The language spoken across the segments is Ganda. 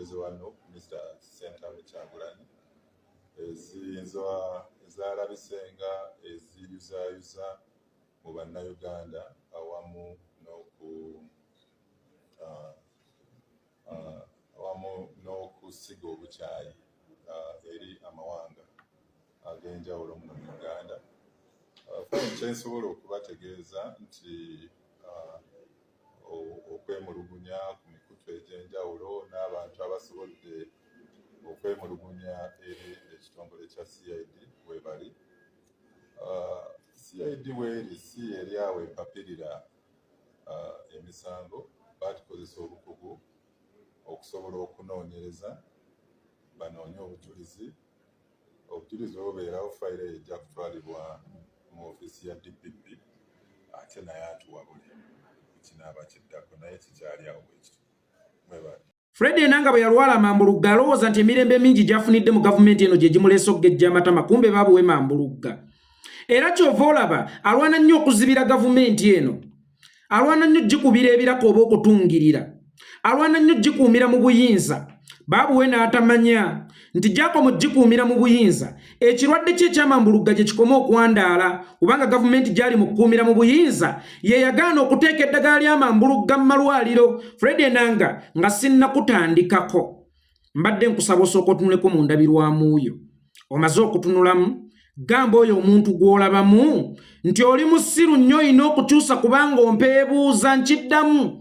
omukulembeze wano Mr. Sentamu Kyagulanyi ezalabisenga eziyuzayuza mu bannayuganda awamu n'okusiga obukyayi eri amawanga ag'enjawulo mu Uganda. Kyensobola okubategeeza nti okwemulugunya ku mikutu egy'enjawulo n'abantu abasobodde okwemulugunya eri ekitongole kya CID webali. CID weeri si eri awo epapirira emisango, batukozesa obukugu okusobola okunoonyereza banoonye obujulizi obubeerawo fayiro ejja kutwalibwa mu ofiisi ya DPP ate naye atuwabule kinaaba kiddako naye kikyali awo bwekito. Fred Enanga bwe yalwala Amambuluga alowooza nti emirembe mingi gyafunidde mu gavumenti eno gye gimuleese okugejja amatama, kumbe baabuwe Amambuluga. Era kyova olaba alwana nnyo okuzibira gavumenti eno, alwana nnyo gikubira ebirako oba okutungirira, alwana nnyo gikuumira mu buyinza. Baabuwe n'atamanya nti gyakoma gikuumira mu buyinza ekirwadde kye eky'Amambuluga gye kikoma okwandaala, kubanga gavumenti gyali mu kukuumira mu buyinza ye yagaana okuteeka eddagala ly'Amambuluga mu malwaliro. Fred Enanga nga sinnakutandikako mbadde nkusaba osooka otunuleko mu ndabirwamu yo. Omaze okutunulamu gamba oyo omuntu gw'olabamu nti oli musiru nnyo olina okukyusa kubanga ompeebuuza nkiddamu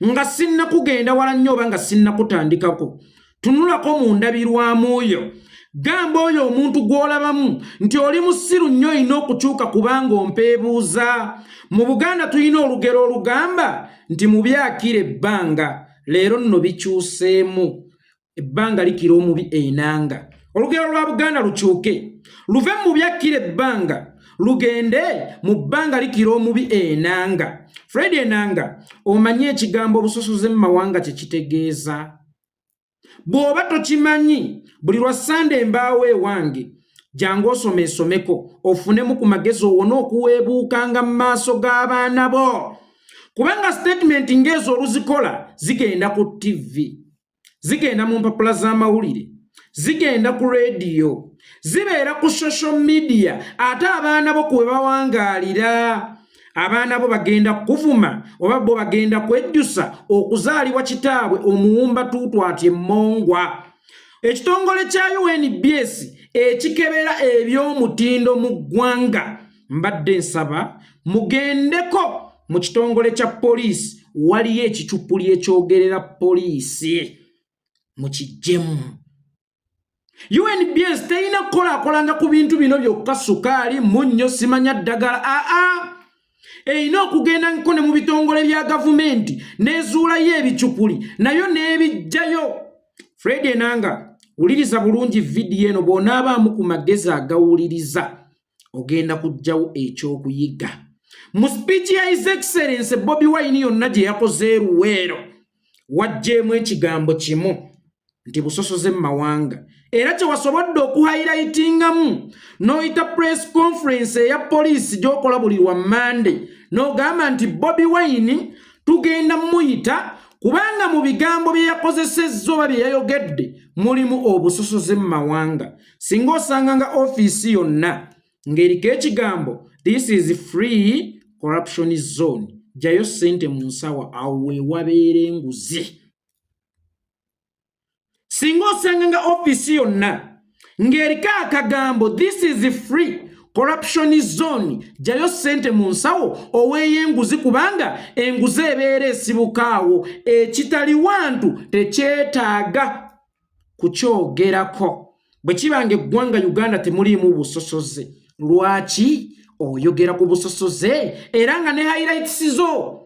nga sinnakugenda wala nnyo oba nga sinnakutandikako. Tunulako mu ndabirwamu yo gamba oyo omuntu gw'olabamu nti oli musiru nnyo olina okukyuka kubanga ompeebuuza. Mu Buganda tulina olugero olugamba nti mu byakira ebbanga, leero nno bikyuseemu, ebbanga likira omubi Enanga. Olugero lwa Buganda lukyuke luve mu byakira ebbanga lugende mu bbanga likira omubi Enanga. Fred Enanga omanye ekigambo obusosoze mu mawanga kye kitegeeza? Bw'oba tokimanyi buli lwa Sunday mbaawo ewange jangu osomeko ofunemu ku magezi owona okuweebuukanga mu maaso g'abaana bo, kubanga statement ng'ezo oluzikola zigenda ku TV, zigenda mu mpapula z'amawulire, zigenda ku radio, zibeera ku social media, ate abaana bo kwe bawangaalira. Abaana bo bagenda kuvuma oba bo bagenda kwejjusa okuzaalibwa kitaabwe omuwumba tuutwatye emmongwa. Ekitongole kya UNBS ekikebera eby'omutindo mu ggwanga mbadde nsaba mugendeko mu kitongole kya poliisi, waliyo ekicupuli ekyogerera poliisi mukijjemu. UNBS terina kukolaakolanga ku bintu bino byokka, sukaali, munnyo, simanya ddagala. Erina okugenda nkone mu bitongole bya gavumenti n'ezuulayo ebicupuli nayo n'ebijjayo. Fred Enanga wuliriza bulungi vidiyo eno, bw'onaabaamu ku magezi agawuliriza ogenda kujjawo ekyokuyiga. Mu speech ya His Excellency Bobi Wine yonna gye yakoze Luweero wajjeemu ekigambo kimu nti busosoze mu mawanga, era kye wasobodde okuhighlightingamu n'oyita press conference eya poliisi gy'okola buli lwa Monday n'ogamba nti Bobi Wine tugenda muyita kubanga mu bigambo bye yakozesezza oba bye yayogedde mulimu obusosoze mu mawanga. Singa osanga nga ofiisi yonna ng'eriko ekigambo this is free corruption zone, jayo ssente mu nsawa awo weewabeera enguzi. Singa osanga nga ofiisi yonna ng'eriko akagambo this is free corruption zone, jayo ssente mu nsawo oweeyo enguzi kubanga enguzi ebeera esibukaawo. Ekitali wantu tekyetaaga kukyogerako. Bwe kibanga eggwanga Uganda temuliimu busosoze, lwaki oyogera ku busosoze era nga ne highlights zo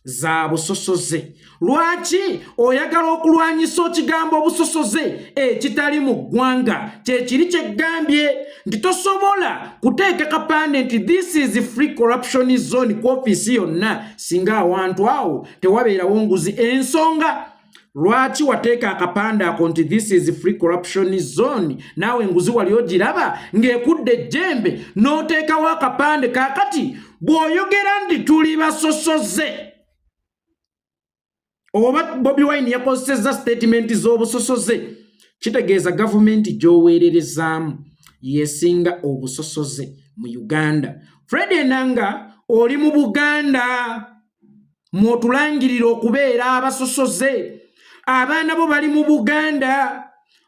za busosoze? Lwaki oyagala okulwanyisa okigambo obusosoze ekitali mu ggwanga? Kyekiri kyeggambye nti tosobola kuteeka kapande nti this is free corruption zone ku ofiisi yonna singa awantu awo tewabeerawo nguzi. Ensonga lwaki wateeka akapande ako nti this is free corruption zone naawe enguzi wali ogiraba ng'ekudde ejjembe n'oteekawo akapande kaakati bw'oyogera nti tuli basosoze oba Bobi Wine yakozesezza statement z'obusosoze kitegeeza gavumenti gy'oweererezaamu yesinga obusosoze mu Uganda. Fred Enanga oli mu Buganda mwotulangirira okubeera abasosoze. Abaana bo bali mu Buganda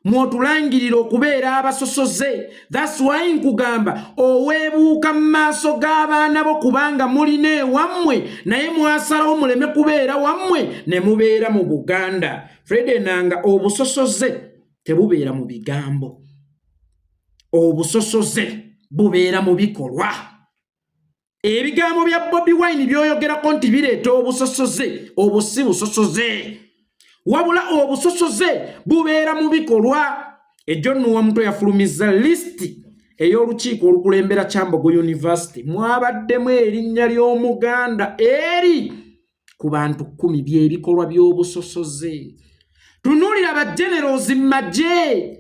mwotulangirira okubeera abasosoze. That's why nkugamba oweebuuka mu maaso g'abaana bo kubanga mulina ewammwe naye mwasalawo muleme kubeera wammwe ne mubeera mu Buganda. Fred Enanga obusosoze tebubeera mu bigambo. Obusosoze bubeera mu bikolwa. Ebigambo bya Bobi Wine byoyogerako nti bireeta obusosoze, obusi busosoze. Wabula obusosoze bubeera mu bikolwa. Ejjo Nnuwa Muto yafulumizza listi ey'olukiiko olukulembera Kyambogo University. Mwabaddemu erinnya ly'Omuganda eri ku bantu 10 by'ebikolwa by'obusosoze. Tunuulira abagenerozi mu magye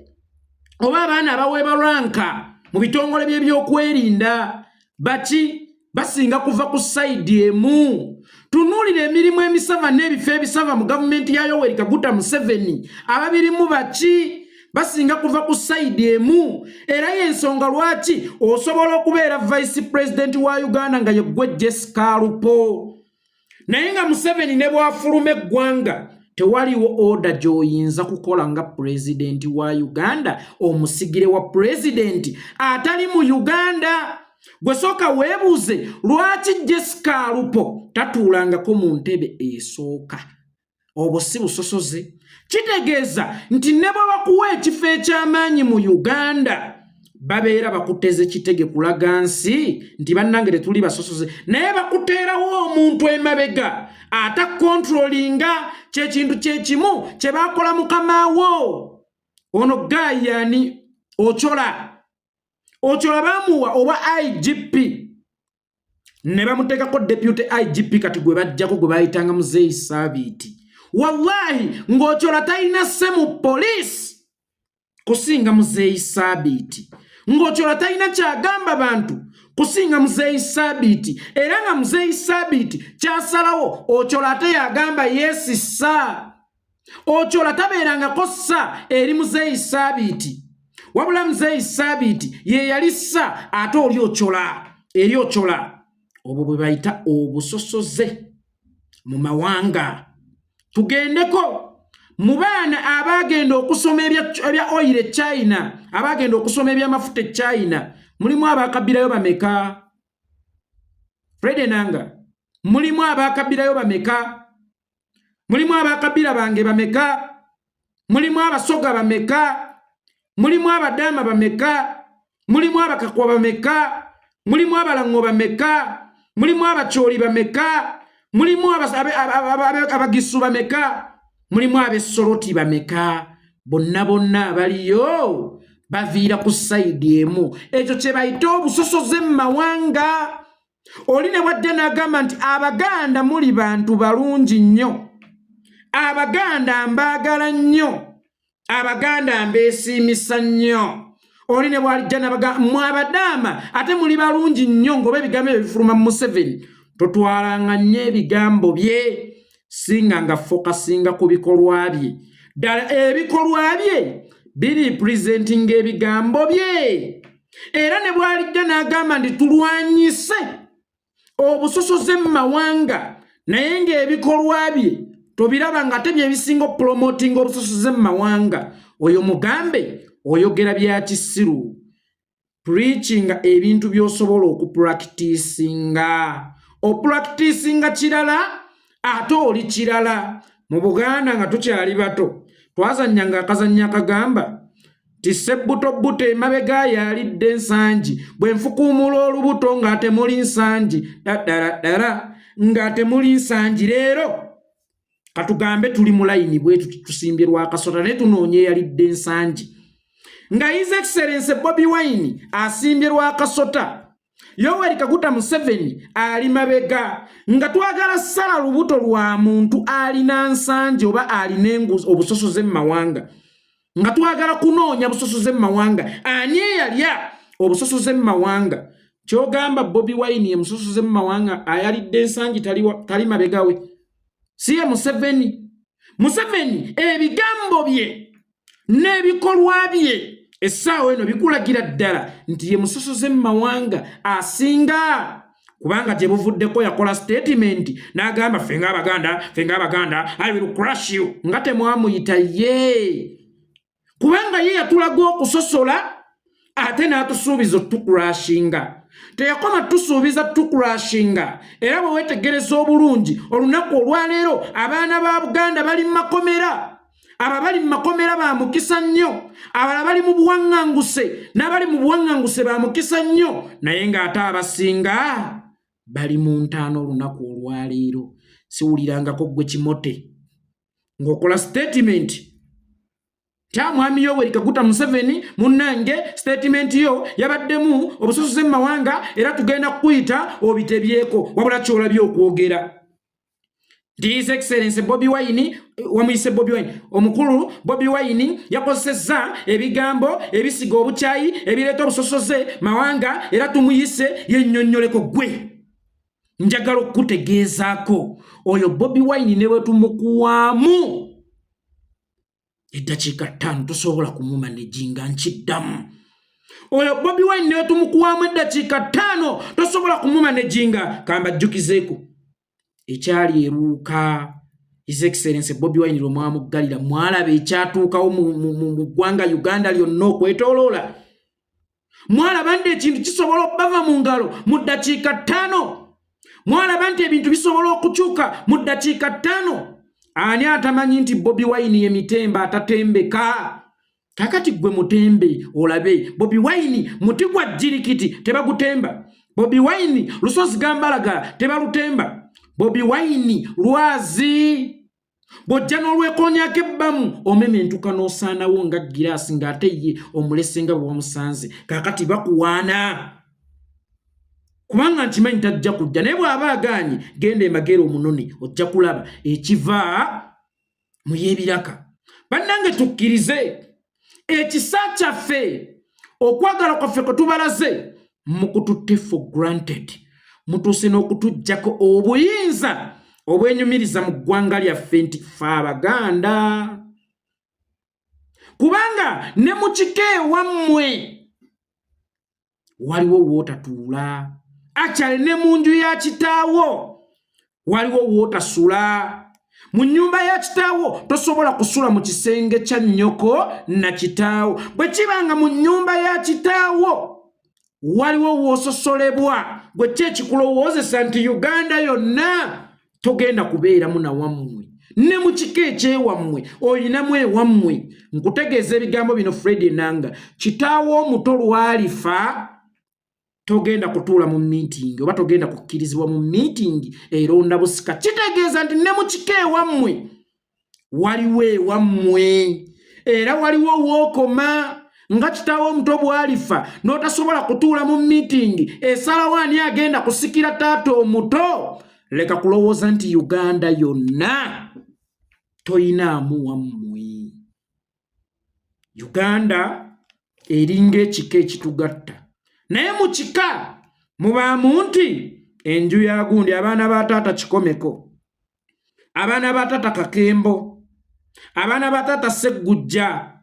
oba abaana abaweebwa ranka mu bitongole by'ebyokwerinda baki basinga kuva ku sayidi emu. Tunuulira emirimu emisava n'ebifo ebisava mu gavumenti ya Yoweri Kaguta Museveni ababirimu baki basinga kuva ku sayidi emu. Era y'ensonga lwaki osobola okubeera vice president wa Uganda nga ye gwe Jessica Alupo, naye nga Museveni ne bw'afuluma eggwanga tewaliwo order gy'oyinza kukola nga president wa Uganda, omusigire wa president atali mu Uganda. Gwe sooka weebuuze lwaki Jessica Alupo tatuulangako mu ntebe esooka. Obwo si busosoze. Kitegeeza nti ne bwe bakuwa ekifo eky'amaanyi mu Uganda babeera bakuteze kitege kulaga nsi nti bannange tetuli basosoze, naye bakuteerawo omuntu emabega atakontrolinga kyekintu kyekimu kye baakola mukamaawo. Ono gayani Ochola bamuwa oba IGP ne bamuteekako deputy IGP kati gwe bajjako gwe bayitanga Muzeeyi Saabiti. Wallahi ng'Ochola talina ssemu police kusinga Muzeeyi Saabiti. Ng'Ochola talina kyagamba bantu kusinga Muzeeyi Saabiti. Era nga Muzeeyi Saabiti kyasalawo Ochola ate yagamba yes sir. Ochola tabeerangako ssa eri Muzeeyi Saabiti. Wabula Muzeeyi Saabiti ye yali ssa ate oli Ochola eri Ochola. Obwo bwe bayita obusosoze mu mawanga. Tugendeko mu baana abagenda okusoma ebya oil e China, abagenda okusoma ebyamafuta e China, mulimu abakabirayo bameka? Fred Enanga, mulimu abakabirayo bameka? Mulimu abakabira bange bameka? Mulimu abasoga bameka? Mulimu abadama bameka? Mulimu abakakwa bameka? Mulimu abalango bameka? Mulimu abacholi bameka? Mulimu abagisu bameka? Mulimu abesoloti bameka? Bonna baliyo baviira ku sayidi emu. Ekyo kye bayita obusosoze mu mawanga. Oli ne wadde n'agamba nti Abaganda muli bantu balungi nnyo, Abaganda mbaagala nnyo, Abaganda mbeesiimisa nnyo. Oli ne bw'alijja n'abagamba mmwe Abadaama ate muli balungi nnyo ng'oba ebigambo ebifuluma mu Museveni. Totwalanga nnyo ebigambo bye singa nga fokasinga ku bikolwa bye. Ddala ebikolwa bye biri presenting ebigambo bye. Era ne bw'alijja n'agamba nti tulwanyise obusosoze mu mawanga, naye ng'ebikolwa bye tobiraba nga te bye bisinga promoting obusosoze mu mawanga. Oyo mugambe oyogera bya kisiru, preaching ebintu by'osobola okupracticinga. Opracticinga kirala ate oli kirala. Mu Buganda nga tukyali bato twazannyanga akazannya akagamba ti sebbuto emabega yalidde ensangi, bwe nfukuumula olubuto ng'ate muli nsangi, daddala ng'ate muli nsangi. Leero katugambe tuli mu layini bwetu tusimbye Lwakasota naye tunoonye yalidde ensangi. Nga His Excellency Bobi Wine asimbye Lwakasota, Yoweri Kaguta Museveni ali mabega, nga twagala sala lubuto lwa muntu alina nsangi oba alina enguzi obusosoze mu mawanga, nga twagala kunoonya busosoze mu mawanga. Ani eyalya obusosoze mu mawanga? Kyogamba Bobi Wine ye musosoze mu mawanga ayalidde ensangi tali mabega we, si ye Museveni. Museveni ebigambo bye n'ebikolwa bye essaawa eno bikulagira ddala nti ye musosoze mu mawanga asinga, kubanga gye buvuddeko yakola statement n'agamba ffe ng'Abaganda I will crush you, nga temwamuyita ye, kubanga ye yatulaga okusosola ate n'atusuubiza otukurashinga. Teyakoma tusuubiza tukurashinga, era bwe weetegereza obulungi olunaku olwaleero abaana ba Buganda bali mu makomera. Aba bali mu makomera ba mukisa nnyo, abala bali mu buwaŋŋanguse n'abali mu buwaŋŋanguse ba mukisa nnyo, naye ng'ate abasinga bali mu ntaano olunaku olwaleero. Siwulirangako gwe Kimote ng'okola statement kya mwami Yoweri Kaguta Museveni munnange statement yo yabaddemu obusosoze mu mawanga era tugenda kuyita obitebyeko wabula kyolabye okwogera. His Excellency Bobi Wine, wamuyise Bobi Wine, omukulu Bobi Wine yakozesezza ebigambo ebisiga obukyayi ebireeta obusosoze mawanga era tumuyise yennyonnyoleko gwe. Njagala okutegeezaako oyo Bobi Wine ne bwe tumukuwaamu eddakiika 5 tosobola kumumanejinga nkiddamu. Oyo Bobi Wine ne bwe tumukuwaamu eddakiika 5 tosobola kumumanejinga. Kambajjukizeeko ekyali eruuka His Excellency Bobi Wine lwe mwamuggalira mwalaba ekyatuukawo mu ggwanga Uganda lyonna okwetooloola. Mwalaba nti ekintu kisobola okubava mu ngalo mu ddakiika 5. Mwalaba nti ebintu bisobola okukyuka mu ddakiika 5. Ani atamanyi nti Bobi Wine ye mitembe atatembeka? Kakati gwe mutembe olabe. Bobi Wine muti gwa jirikiti tebagutemba. Bobi Wine lusozi gambalaga tebalutemba. Bobi Wine lwazi bojja n'olwekonyako ebbamu omementuka n'osaanawo nga giraasi ng'ate ye omulese nga bwe wamusanze. Kakati bakuwaana kubanga nkimanyi tajja kujja, naye bw'aba agaanye genda emagero omunoni ojja kulaba ekiva mu y'ebiraka. Bannange tukkirize ekisa kyaffe okwagala kwaffe kwe tubalaze mukututte for granted, mutuuse n'okutujjako obuyinza obwenyumiriza mu ggwanga lyaffe nti ffe Abaganda. Kubanga ne mu kika ewammwe waliwo wootatuula, akyali ne mu nju ya kitaawo waliwo wootasula. Mu nnyumba ya kitaawo tosobola kusula mu kisenge kya nnyoko na kitaawo. Bwe kibanga mu nnyumba ya kitaawo waliwo woososolebwa, gwe kyekikulowoozesa nti Uganda yonna togenda kubeeramu na wammwe. Ne mu kika ekyewammwe olinamu ewammwe. Nkutegeeza ebigambo bino Fred Enanga, kitaawo omuto lwalifa togenda kutuula mu meeting oba togenda kukkirizibwa mu meeting eronda busika. Kitegeeza nti ne mu kika ewammwe waliwo ewammwe era waliwo wookoma. Nga kitaawo omuto bwalifa n'otasobola kutuula mu meeting esalawo ani agenda kusikira taata omuto. Leka kulowooza nti Uganda yonna toyinaamu wammwe. Uganda eringa ekika ekitugatta, naye mu kika mubaamu nti enju ya gundi abaana ba taata Kikomeko, abaana ba taata Kakembo, abaana ba taata Sseggujja,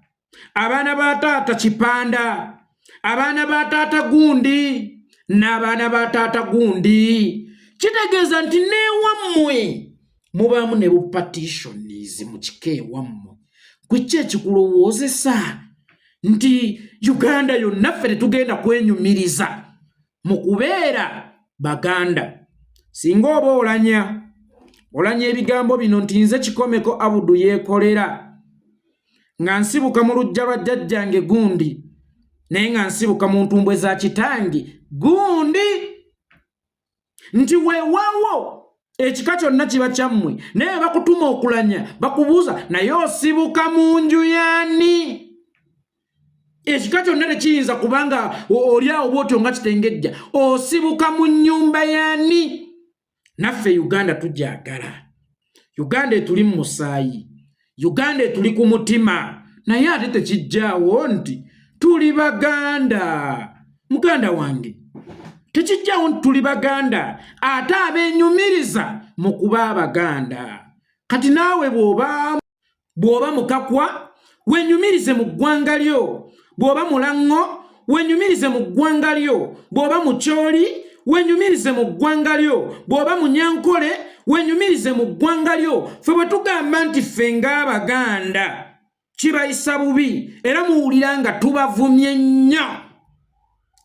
abaana ba taata Kipanda, abaana ba taata Gundi n'abaana ba taata Gundi. Kitegeeza nti n'ewammwe mubaamu ne bupatitioniz mu kika ewammwe. Kwiki ekikulowoozesa nti Uganda yonna ffe tetugenda kwenyumiriza mu kubeera Baganda? Singa oba olanya ebigambo bino nti nze Kikomeko Abudu yeekolera nga nsibuka mu lujja lwa jjajjange Gundi naye nga nsibuka mu ntumbwe za kitange Gundi, nti weewaawo ekika kyonna kiba kyammwe naye bakutuma okulanya bakubuuza naye osibuka mu nju yaani? Ekika kyonna tekiyinza kubanga oli awo bw'otyo nga kitengejja. Osibuka mu nnyumba yaani? Naffe Uganda tugyagala. Uganda etuli mu musaayi, Uganda etuli ku mutima, naye ate tekijjaawo nti tuli Baganda. Muganda wange, tekijjaawo nti tuli Baganda ate abeenyumiriza mu kuba Abaganda. Kati naawe bw'oba bw'oba mukakwa wenyumirize mu ggwanga lyo, bw'oba mulango wenyumirize mu ggwanga lyo, bw'oba mukyoli wenyumirize mu ggwanga lyo, bw'oba munyankole wenyumirize mu ggwanga lyo. Ffe bwe tugamba nti ffe ng'Abaganda kibayisa bubi era muwulira nga tubavumye nnyo,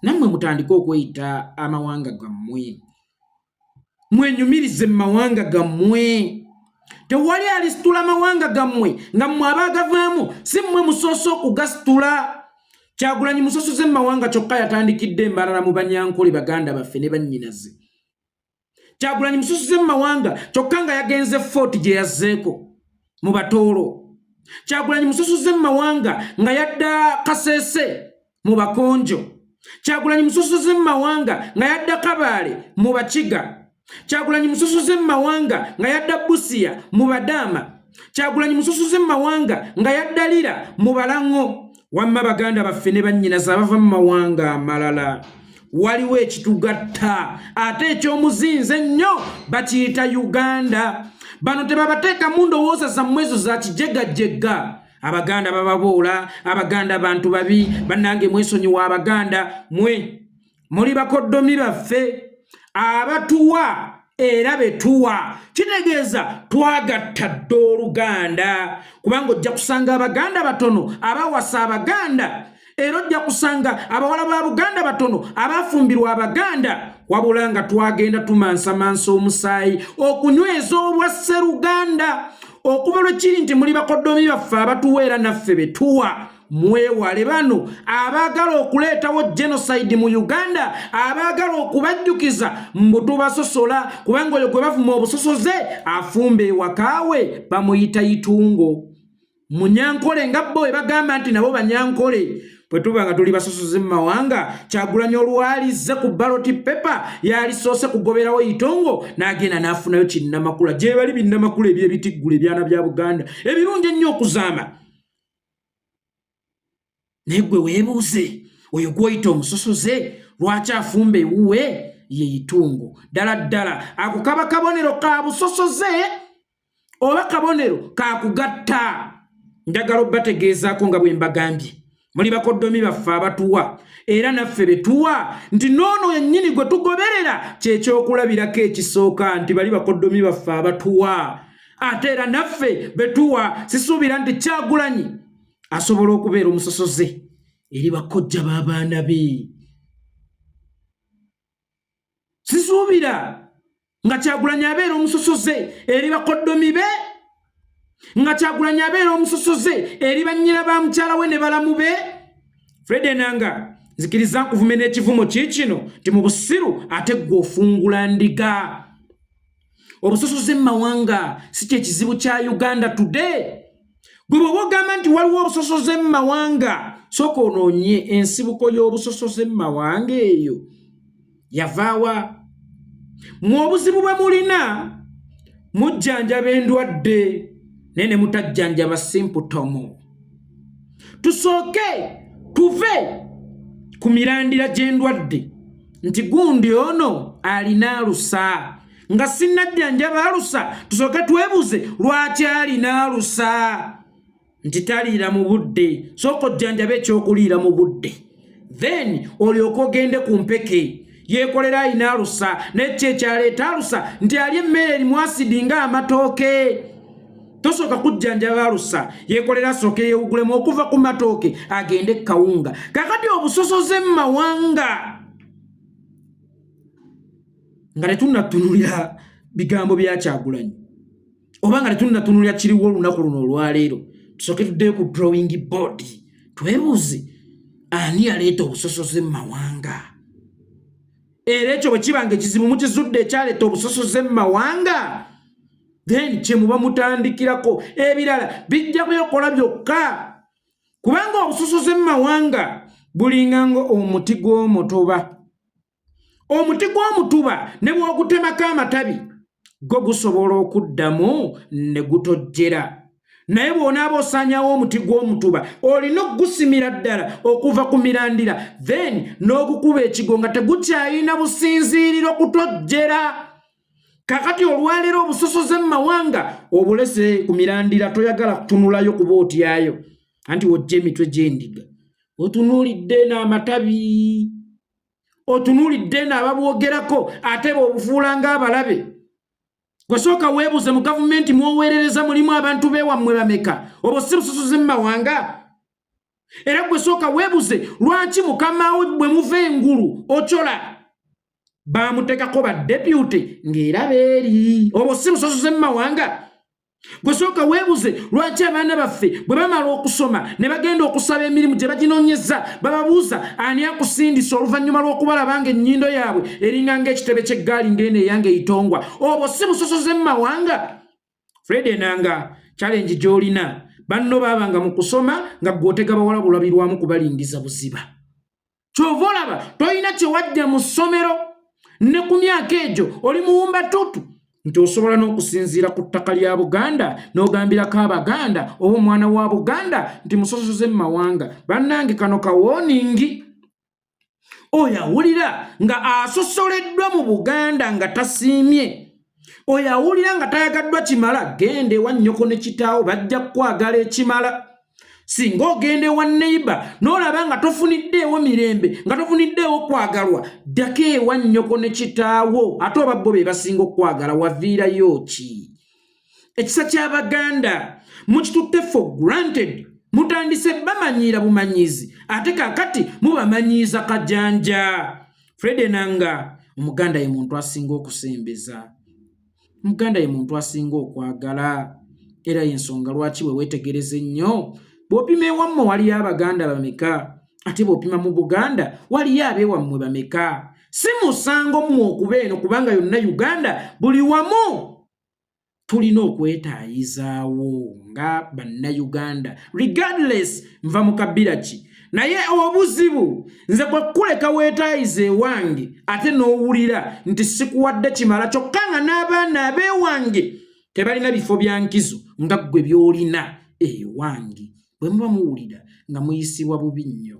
nammwe mutandike okweyita amawanga gammwe, mwenyumirize mu mawanga gammwe. Tewali alisitula amawanga gammwe nga mmwe abaagavaamu si mmwe musoose okugasitula. Kyagulanyi musosoze mu mawanga kyokka yatandikidde embalala mu Banyankole baganda baffe ne bannyinaze. Kyagulanyi musosoze mu mawanga kyokka nga yagenze Fort gye yazzeeko mu Batoolo. Kyagulanyi musosoze mu mawanga nga yadda Kasese mu Bakonjo. Kyagulanyi musosoze mu mawanga nga yadda Kabaale mu Bakiga. Kyagulanyi musosoze mu mawanga nga yadda Busia mu Badaama. Kyagulanyi musosoze mu mawanga nga yadda Lira mu Balango. Wamma baganda baffe ne bannyinaze abava mu mawanga amalala. Waliwo ekitugatta ate eky'omuzinze nnyo bakiyita Uganda. Bano tebabateeka mu ndowooza zammwe ezo za kijegajjegga. Abaganda bababoola, Abaganda bantu babi, bannange mwesonyiwa Abaganda, mwe muli bakoddomi baffe abatuwa era betuwa. Kitegeeza twagatta dda Oluganda, kubanga ojja kusanga Abaganda batono abawasa Abaganda, era ojja kusanga abawala ba Buganda batono abafumbirwa Abaganda, wabula nga twagenda tumansamansa omusaayi okunyweza obwa Sseruganda. Okuva lwe kiri nti muli bakoddomi baffe abatuwa era naffe betuwa. Mwewale bano abaagala okuleetawo genocide mu Uganda, abaagala okubajjukiza mbu tubasosola, kubanga oyo gwe bavuma obusosoze afumba ewakaawe bamuyita Itungo. Munyankole nga bo bwe bagamba nti nabo Banyankole, bwe tuba nga tuli basosoze mu mawanga. Kyagulanyi olwalizze ku ballot paper yalisoose kugoberawo Itongo n'agenda n'afunayo kinnamakula. Gye bali binnamakula eby'ebitiggula ebyana bya Buganda ebirungi ennyo okuzaama. Negwe weebuuze oyo gw'oyita omusosoze lwaki afumba ewuwe ye Itungo. Ddala ddala ako kaba kabonero ka busosoze oba kabonero ka kugatta. Njagala obbategeezaako nga bwe mbagambye muli bakoddomi baffe abatuwa era naffe betuwa, nti noono yennyini gwe tugoberera kyekyokulabirako ekisooka nti bali bakoddomi baffe abatuwa ate era naffe betuwa. Sisuubira nti Kyagulanyi asobola okubeera omusosoze eri bakojja b'abaana be. Sisuubira nga Kyagulanyi abeera omusosoze eri bakoddomi be, nga Kyagulanyi abeera omusosoze eri bannyina ba mukyala we ne balamu be. Fred Enanga, nzikiriza nkuvume n'ekivumo kiikino nti mu busiru ate gwe ofungula ndiga. Obusosoze mu mawanga si kye kizibu kya Uganda today. Gwe bw'oba ogamba nti waliwo obusosoze mu mawanga, sooka onoonye ensibuko y'obusosoze mu mawanga eyo yavaawa. Mu obuzibu bwe mulina mujjanjaba endwadde naye ne mutajjanjaba simputomu. Tusooke tuve ku mirandira gy'endwadde nti gundi ono alina alusa, nga sinnajjanjaba alusa tusooke twebuuze lwaki alina alusa. Nti taliira mu budde, sooka ojjanjaba ekyokuliira mu budde, then olyoke ogende ku mpeke yeekolera alina alusa. Nekyo ekyaleeta alusa nti alya emmere erimu asidi ng'amatooke. Tosooka kujjanjaba alusa yeekolera asooke yeewugulemu okuva ku matooke agende kawunga. Kakati obusosoze mu mawanga nga tetunnatunulira bigambo bya Kyagulanyi oba nga tetunnatunulira kiriwo olunaku luno olwaleero, tusooke tuddeyo ku drawing board twebuuze ani yaleeta obusosoze mu mawanga. Era ekyo bwe kiba nga ekizibu mukizudde ekyaleeta obusosoze mu mawanga, then kye muba mutandikirako, ebirala bijja kwekola byokka. Kubanga obusosoze mu mawanga bulinga omuti gw'omutuba. Omuti gw'omutuba ne bw'ogutemako amatabi go gusobola okuddamu ne gutojjera, naye bw'onaaba osaanyawo omuti gw'omutuba olina okugusimira ddala okuva ku mirandira, then n'ogukuba ekigo nga tegukyayina businziiriro kutojjera. kakati olwalero obusosoze mu mawanga obulese ku mirandira toyagala kutunulayo kuba otyayo anti wojja emitwe gy'endiga otunuulidde n'amatabi otunuulidde n'ababwogerako ate bw'obufuula ng'abalabe gwesooka weebuze mu gavumenti mwoweerereza mulimu abantu beewammwe bameka obwo si busosoze mu mawanga era gwesooka weebuze lwaki mukamawe bwe muva engulu ocola bamutekako badeputy ng'era beeri obwo si busosoze mu mawanga gwesooka weebuze lwaki abaana baffe bwe bamala okusoma ne bagenda okusaba emirimu gye baginoonyeza bababuuza ani akusindisa oluvannyuma lw'okubalaba ng'ennyindo yaabwe eringa ng'ekitebe ky'eggaali ng'eno eyange eyitongwa obwo si busosoze mu mawanga Fred Enanga challenge gy'olina banno baabanga mu kusoma nga gw'otega bawala bulabirwamu kubalingiza buziba kyova olaba tolina kye wajja mu ssomero ne ku myaka egyo oli muwumba tutu nti osobola n'okusinziira ku ttaka lya Buganda n'ogambirako Abaganda oba omwana wa Buganda nti musosoze mu mawanga bannange kano kawooningi oyo awulira nga asosoleddwa mu Buganda nga tasiimye oyo awulira nga tayagaddwa kimala gende ewa nnyoko ne kitaawo bajja kukwagala ekimala singa ogenda ewa neighbor n'olaba nga tofuniddeewo mirembe nga tofuniddeewo kwagalwa ddako ewa nnyoko ne kitaawo ate oba bo be basinga okwagala waviirayo ki ekisa ky'Abaganda mukitutte for granted mutandise bamanyiira bumanyizi ate kakati mubamanyiiza kajanja Fred Enanga omuganda ye muntu asinga okusembeza Muganda ye muntu asinga okwagala era y'ensonga lwaki we weetegereze nnyo bw'opima ewammwe waliyo Abaganda bameka ate bw'opima mu Buganda waliyo abeewammwe bameka si musango mmwe okuba eno kubanga yonna Uganda buli wamu tulina okwetaayizaawo nga bannayuganda regardless nva mu kabira ki naye obuzibu nze bwe kuleka weetaayiza ewange ate n'owulira nti sikuwadde kimala kyokka nga n'abaana ab'ewange tebalina bifo bya nkizo nga ggwe by'olina ewange bwe muba muwulira nga muyisibwa bubi nnyo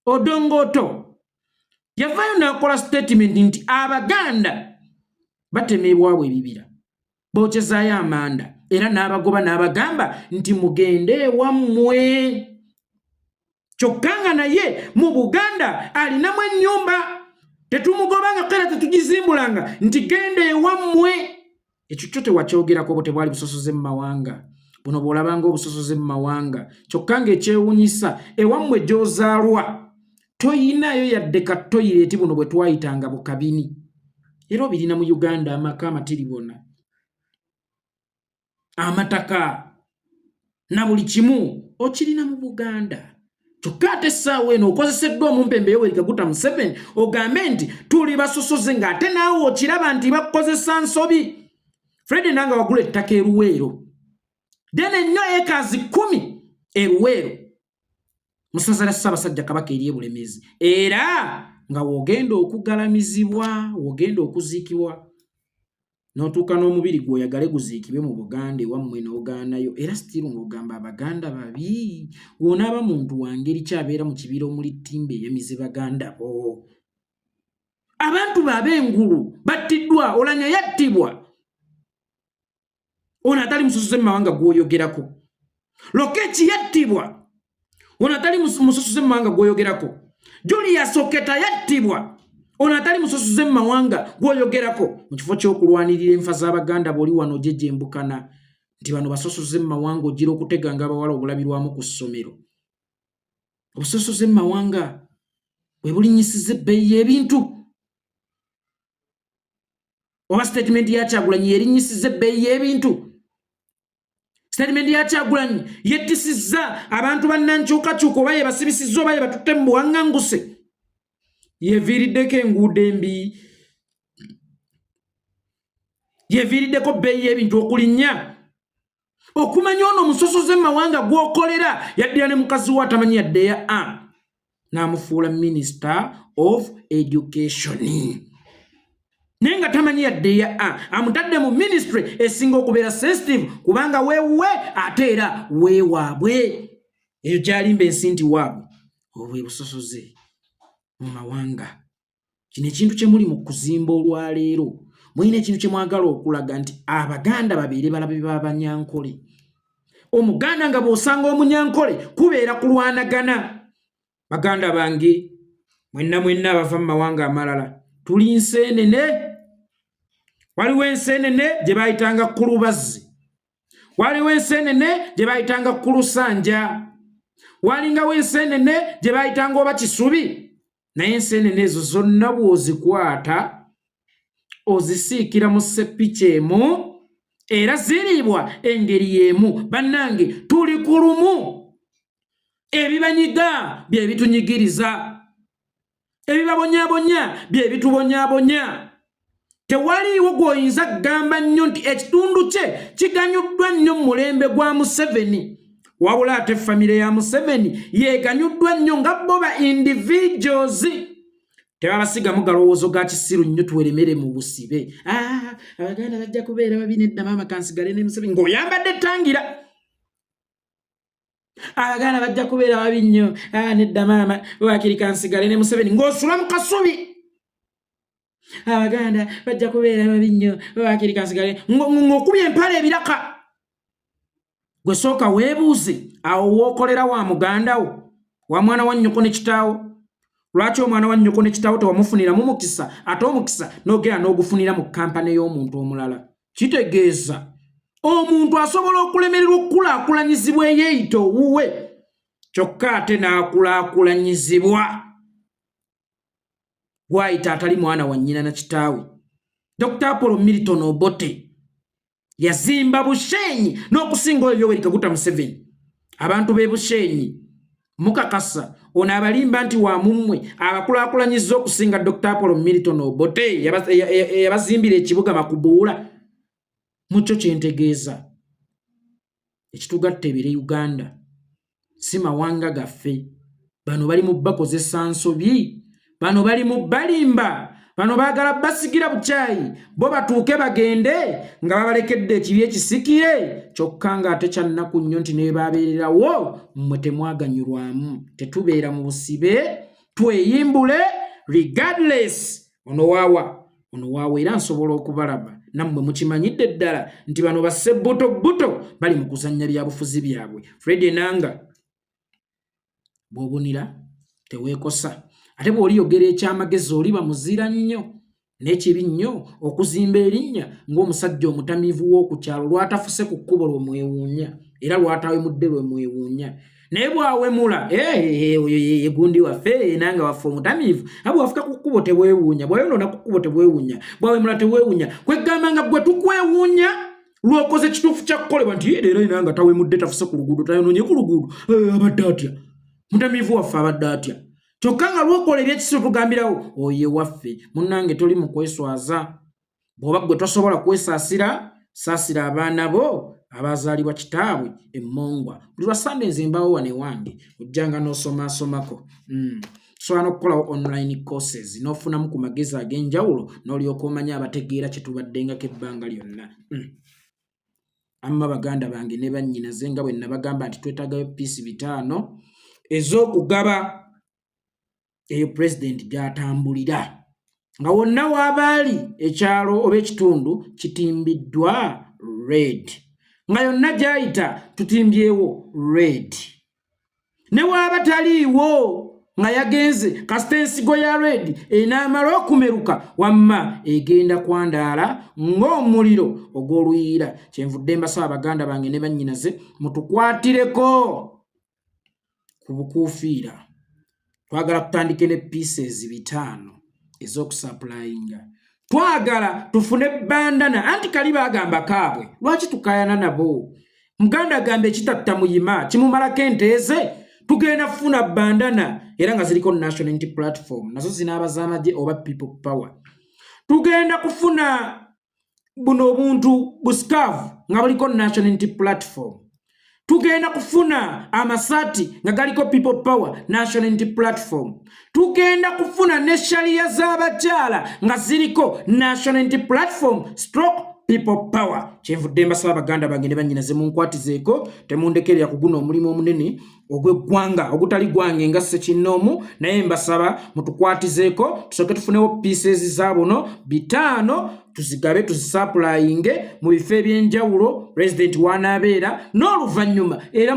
Odongoto yavaayo n'akola statement nti Abaganda batemebwabwe ebibira bookyezaayo amanda era n'abagoba n'abagamba nti mugende ewammwe kyokka nga naye mu Buganda alinamu ennyumba tetumugoba nga kera tetugizimbulanga nti genda ewammwe ekyo kyo tewakyogerako bwe tebwali busosoze mu mawanga buno bw'olabanga obusosoze mu mawanga kyokka ng'ekyewuunyisa ewammwe gy'ozaalwa toyinayo yadde katoyireeti buno bwe twayitanga bukabini era obirina mu Uganda amaka amatiribona amataka na buli kimu okirina mu Buganda kyokka ate essaawa eno okozeseddwa omumpembe Yoweri Kaguta Museveni ogambe nti tuli basosoze ng'ate naawe okiraba nti bakukozesa nsobi Fred Enanga wagula ettaka eruweero dene nnyo ekazi 10 eruweero musaza la Ssaabasajja Kabaka eri Bulemezi era nga wogenda okugalamizibwa wogenda okuziikibwa n'otuuka n'omubiri gw'oyagale guziikibwe mu Buganda ewammwe n'ogaanayo era sitiru ng'ogamba Abaganda babi gw'onaaba muntu wangeri kyabeera mu kibira omuli ttimba ey'emize Baganda bo abantu b'ab'engulu battiddwa olanya yattibwa ono atali musosoze mu mawanga gw'oyogerako Lokeki yattibwa ono atali musosoze mu mawanga gw'oyogerako Julius Oketa yattibwa ono atali musosoze mu mawanga gw'oyogerako mu kifo ky'okulwanirira enfa z'Abaganda bw'oli wano gyejembukana nti bano basosoze mu mawanga ogira okuteganga abawala obulabirwamu ku ssomero obusosoze mu mawanga bwe bulinyisiza ebbeeyi y'ebintu oba statement ya Kyagulanyi yerinyisiza ebbeeyi y'ebintu statement ya Kyagulanyi yettisiza abantu bannankyukakyuka oba yebasibisizza oba yebatutte mu buwaŋŋanguse yeviiriddeko enguudo embi yeviiriddeko bbeeyi y'ebintu okulinnya okumanya ono omusosoze mu mawanga gw'okolera yaddira ne mukazi we atamanyi yadde ya n'amufuula Minister of Education naye nga tamanyi yadde ya amutadde mu ministry esinga okubeera sensitive kubanga weewuwe ate era weewaabwe eyo gyalimba ensi nti waabwe obwe busosoze mu mawanga kino ekintu kye muli mu kuzimba olwaleero mulina ekintu kye mwagala okulaga nti abaganda babeere balabe b'abanyankole. Omuganda nga bw'osanga omunyankole kubeera kulwanagana. Baganda bange mwenna abava mu mawanga amalala tuli nseenene. Waliwo enseenene gye bayitanga Kulubazzi, waliwo enseenene gye bayitanga Kulusanja, walingawo enseenene gye bayitanga oba Kisubi. Naye enseenene ezo zonna bw'ozikwata ozisiikira mu seppiki emu era ziriibwa engeri y'emu. Bannange tuli ku lumu. Ebibanyiga bye bitunyigiriza, ebibabonyaabonya bye bitubonyaabonya. Tewaliiwo gw'oyinza kugamba nnyo nti ekitundu kye kiganyuddwa nnyo mu mulembe gwa Museveni, wabula ate famire ya Museveni yeeganyuddwa nnyo nga bo ba individuals. Tebabasigamu galowoozo ga kisiru nnyo tuweremere mu busibe. Abaganda bajja kubeera babi nedda maama kansigale ne Museveni ng'oyambadde ettangira. Abaganda bajja kubeera babi nnyo nedda maama waakiri kansigale ne Museveni ng'osula mu kasubi. Abaganda bajja kubeera babi nnyo waakiri kansigale ng'okubya empale ebiraka. Gwe sooka weebuuze awo wookolera wa muganda wo, wa mwana wa nnyoko ne kitaawo. Lwaki omwana wa nnyoko ne kitaawo tewamufuniramu mukisa ate omukisa n'ogera n'ogufunira mu kampani y'omuntu omulala? Kitegeeza omuntu asobola okulemererwa okukulaakulanyizibwa eyeeyita owuwe kyokka ate n'akulaakulanyizibwa bw'ayita atali mwana wa nnyina na kitaawe. Dr. Apollo Milton Obote yazimba Bushenyi n'okusinga oyo Yoweri Kaguta Museveni. Abantu b'e Bushenyi mukakasa ono abalimba nti wa mummwe abakulaakulanyiza okusinga Dr. Apollo Milton Obote yabazimbira ekibuga Makubuula. Mukyo kyentegeeza ekitugatta ebire Uganda si mawanga gaffe. Bano bali mu bakozesa nsobi, bano bali mu balimba, bano baagala basigira bukyayi bo batuuke bagende nga babalekedde ekibi ekisikire kyokka nga ate kyannaku nnyo nti ne babeererawo mmwe temwaganyulwamu. Tetubeera mu busibe, tweyimbule regardless. Ono waawa era nsobola okubalaba nammwe mukimanyidde ddala nti bano basse buto bali mu kuzannya byabufuzi byabwe. Fred Enanga bw'obunira teweekosa. Ate bw'oliyogera ekyamagezi oliba muzira nnyo n'ekibi nnyo okuzimba erinnya ng'omusajja omutamiivu w'oku kyalo lwatafuse ku kkubo lwe mwewuunya era lwatawemudde lwe mwewuunya. Naye bw'awemula oyo ye gundi waffe Enanga waffe omutamiivu abwafuka ku kkubo tebwewuunya, bw'ayonoona ku kkubo tebwewuunya, bw'awemula tewewuunya. Kwegamba nga gwe tukwewuunya lw'okoze kituufu kya kukolebwa nti leero Enanga tawemudde tafuse ku luguudo tayonoonye ku luguudo abadde atya, mutamiivu waffe abadde atya. Kyokka nga lwokola ebyekisiru tugambirawo oye waffe. Munnange toli mu kweswaza. Bw'oba gwe tosobola kwesaasira, saasira abaana bo abazaalibwa kitaabwe emmongwa. Buli lwa Sunday nze mbawo wane wange ojjanga n'osomaasomako. Sobola n'okukolawo online courses n'ofunamu ku magezi ag'enjawulo n'olyoka omanya abategeera kye tubaddengako ebbanga lyonna. Amma baganda bange ne bannyinaze nga bwe nabagamba nti twetaagayo piisi 5 ez'okugaba eyo president gy'atambulira nga wonna w'abaali ekyalo oba ekitundu kitimbiddwa red, nga yonna gy'ayita tutimbyewo red. Ne w'aba taliiwo nga yagenze kasita ensigo ya red enaamala okumeruka wamma egenda kwandaala ng'omuliro ogw'oluyiira. Kyenvudde mbasaba abaganda bange ne bannyinaze mutukwatireko ku bukuufiira. Twagala tutandike ne pieces 5 ez'okusupplyinga. Twagala tufune bandana anti kali bagamba kaabwe. Lwaki tukayana nabo? Muganda agamba ekitatta muyima kimumalako enteeze. Tugenda kufuna bandana era nga ziriko national unity platform nazo zinaaba z'amagye oba people power. Tugenda kufuna buno obuntu buskavu nga buliko national unity platform. Tugenda kufuna amasati nga galiko people power national unity platform. Tugenda kufuna ne sharia z'abakyala nga ziriko national unity platform stroke people power kyenvudde mbasaba baganda bange ne bannyinaze munkwatizeeko temundekerera kuguna omulimu omunene ogw'eggwanga ogutali gwange nga Ssekinnoomu naye mbasaba mutukwatizeeko tusooke tufunewo pieces za buno 5 tuzigabe tuzisaplayinge mu bifo ebyenjawulo resident wanaabeera n'oluvannyuma era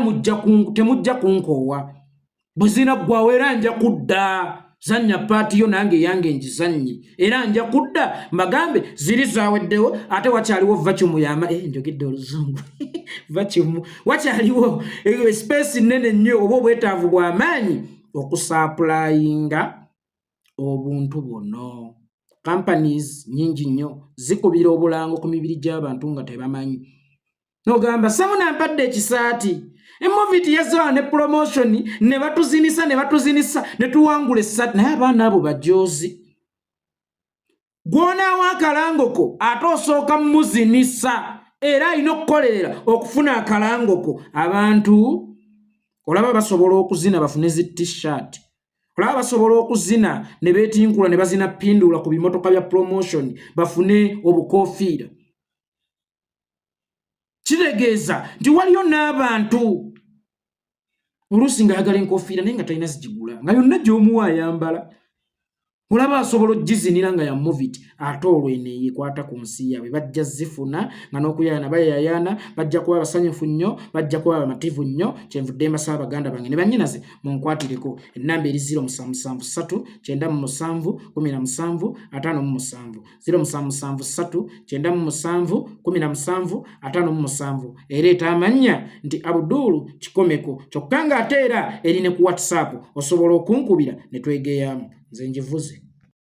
temujja kunkoowa bwe zinaggwawo era nja kudda zanya party yo nange yange njizanyi era nja kudda mbagambe ziri zaweddewo ate wakyaliwo vacuum yama njogedde oluzungu vacuum wakyaliwo space nene nnyo oba obwetaavu bw'amaanyi okusaplayinga obuntu buno companies nyingi nnyo zikubira obulango ku mibiri gy'abantu nga tebamanyi nogamba samuna mpadde ekisaati emoviti yazoa ne promotion ne batuzinisa ne tuwangula essati naye abaana abo bajozi gwona wakalangoko ate osooka muzinisa era alina okukolerera okufuna akalangoko abantu olaba basobola okuzina bafune zi t-shirt olaba basobola okuzina ne beetinkula ne bazina pindula ku bimotoka bya promotion bafune obukofiira kitegeeza nti waliyo n'abantu oluusi ng'ayagala enkofiira naye nga talina zigigula nga yonna gy'omuwa ayambala olaba asobola ogizinira nga ya moviti ate olwo eno eyekwata ku nsi yaabwe bajja zifuna nga n'okuyayaana bayayayaana bajja kuba basanyufu nnyo bajja kuba bamativu nnyo kyenvudde mbasaba baganda bange ne bannyinaze munkwatireko ennamba eri 0773 97 17 57 0773 97 17 57 ereeta amannya nti Abdul Kikomeko kyokka ng'ate era eri ne ku WhatsApp osobola okunkubira ne twegeeyaamu nze njivuze